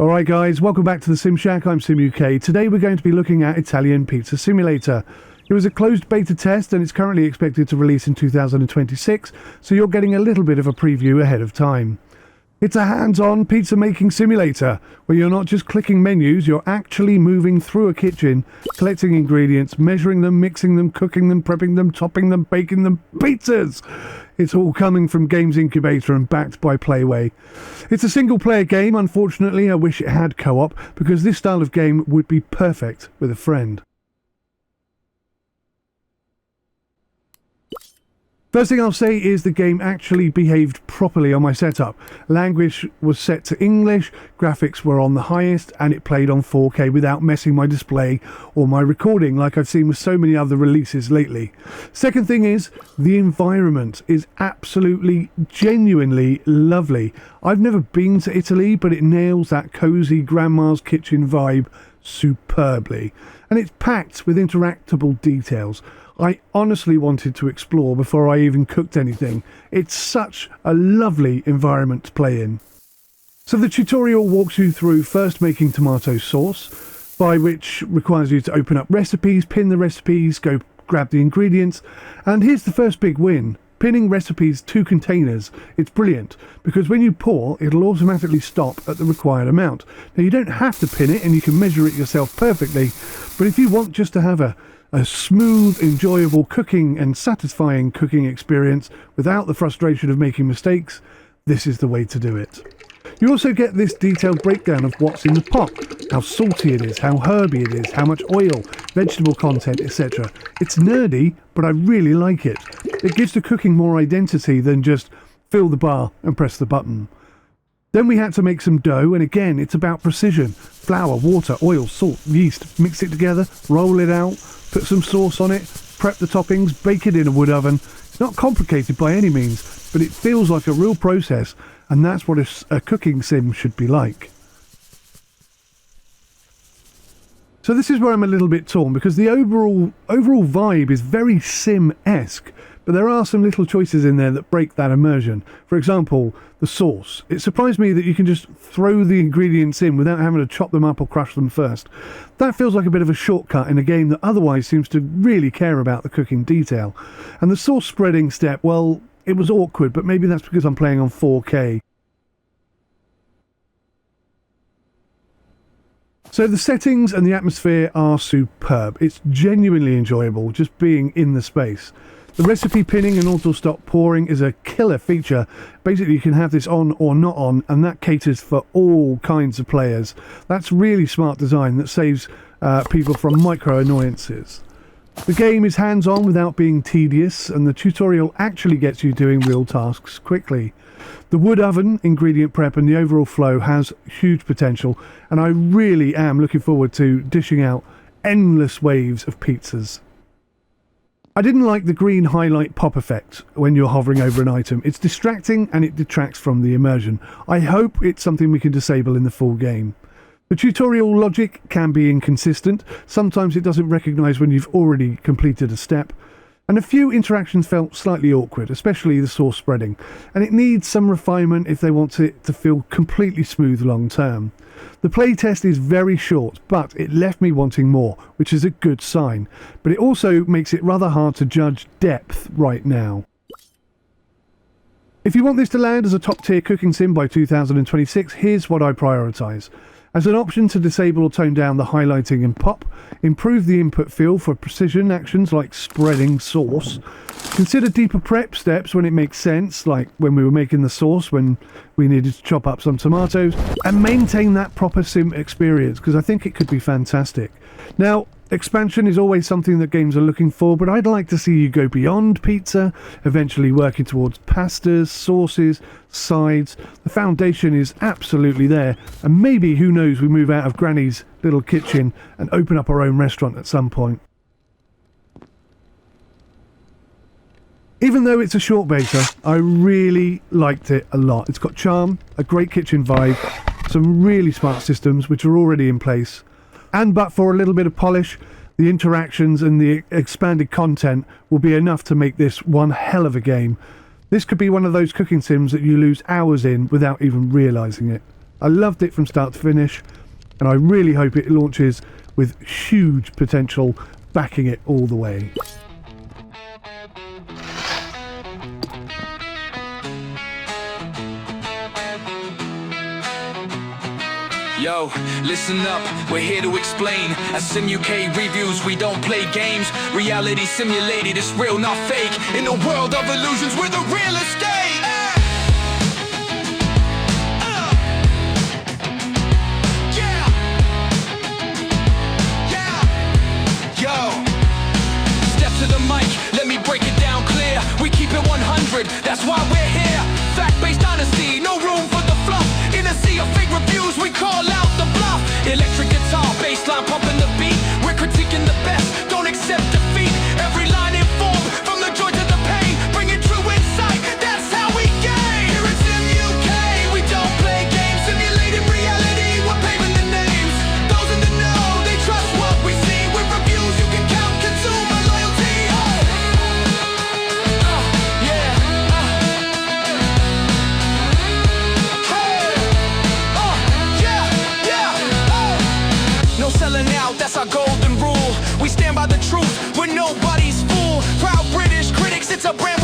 Alright guys, welcome back to the Sim Shack. I'm Sim UK. Today we're going to be looking at Italian Pizza Simulator. It was a closed beta test and it's currently expected to release in 2026, so you're getting a little bit of a preview ahead of time. It's a hands-on pizza making simulator, where you're not just clicking menus, you're actually moving through a kitchen, collecting ingredients, measuring them, mixing them, cooking them, prepping them, topping them, baking them, pizzas! It's all coming from Games Incubator and backed by PlayWay. It's a single-player game. Unfortunately, I wish it had co-op, because this style of game would be perfect with a friend. First thing I'll say is the game actually behaved properly on my setup. Language was set to English, graphics were on the highest, and it played on 4K without messing my display or my recording like I've seen with so many other releases lately. Second thing is, the environment is absolutely, genuinely lovely. I've never been to Italy, but it nails that cosy grandma's kitchen vibe superbly. And it's packed with interactable details I honestly wanted to explore before I even cooked anything. It's such a lovely environment to play in. So the tutorial walks you through first making tomato sauce, by which requires you to open up recipes, pin the recipes, go grab the ingredients, and here's the first big win. Pinning recipes to containers. It's brilliant, because when you pour, it'll automatically stop at the required amount. Now you don't have to pin it and you can measure it yourself perfectly, but if you want just to have a smooth, enjoyable cooking and satisfying cooking experience without the frustration of making mistakes, this is the way to do it. You also get this detailed breakdown of what's in the pot, how salty it is, how herby it is, how much oil, vegetable content, etc. It's nerdy, but I really like it. It gives the cooking more identity than just fill the bar and press the button. Then we had to make some dough, and again, it's about precision. Flour, water, oil, salt, yeast, mix it together, roll it out, put some sauce on it, prep the toppings, bake it in a wood oven. It's not complicated by any means, but it feels like a real process, and that's what a cooking sim should be like. So this is where I'm a little bit torn, because the overall vibe is very sim-esque, but there are some little choices in there that break that immersion. For example, the sauce. It surprised me that you can just throw the ingredients in without having to chop them up or crush them first. That feels like a bit of a shortcut in a game that otherwise seems to really care about the cooking detail. And the sauce spreading step, well, it was awkward, but maybe that's because I'm playing on 4K. So the settings and the atmosphere are superb. It's genuinely enjoyable just being in the space. The recipe pinning and auto-stop pouring is a killer feature. Basically, you can have this on or not on, and that caters for all kinds of players. That's really smart design that saves people from micro annoyances. The game is hands-on without being tedious, and the tutorial actually gets you doing real tasks quickly. The wood oven, ingredient prep, and the overall flow has huge potential, and I really am looking forward to dishing out endless waves of pizzas. I didn't like the green highlight pop effect when you're hovering over an item. It's distracting and it detracts from the immersion. I hope it's something we can disable in the full game. The tutorial logic can be inconsistent. Sometimes it doesn't recognise when you've already completed a step. And a few interactions felt slightly awkward, especially the sauce spreading. And it needs some refinement if they want it to feel completely smooth long term. The playtest is very short, but it left me wanting more, which is a good sign. But it also makes it rather hard to judge depth right now. If you want this to land as a top tier cooking sim by 2026, here's what I prioritise. As an option to disable or tone down the highlighting and pop, improve the input feel for precision actions like spreading sauce, consider deeper prep steps when it makes sense, like when we were making the sauce when we needed to chop up some tomatoes, and maintain that proper sim experience, because I think it could be fantastic. Now, expansion is always something that games are looking for, but I'd like to see you go beyond pizza, eventually working towards pastas, sauces, sides. The foundation is absolutely there, and maybe, who knows, we move out of Granny's little kitchen and open up our own restaurant at some point. Even though it's a short beta, I really liked it a lot. It's got charm, a great kitchen vibe, some really smart systems which are already in place. And but for a little bit of polish, the interactions and the expanded content will be enough to make this one hell of a game. This could be one of those cooking sims that you lose hours in without even realising it. I loved it from start to finish, and I really hope it launches with huge potential backing it all the way. Yo, listen up, we're here to explain. At SimUK Reviews, we don't play games. Reality simulated, it's real, not fake. In a world of illusions, we're the real estate. Yeah. Yo, step to the mic, let me break it down clear. We keep it 100, that's why we're here. Fact-based honesty, no room for the fluff. In a sea of fake reviews, we call out the bluff. Electric guitar, bassline pumping the beat. We're critiquing the best, don't accept defeat. Every line informed, from the joy to the pain. Bringing true insight, that's how we game. Here at SimUK, we don't play games. Simulated reality, we're paving the names. Those in the know, they trust what we see. With reviews, you can count consumer loyalty. No selling out, that's our golden rule. We stand by the truth, we're nobody's fool. Proud British critics, it's a brand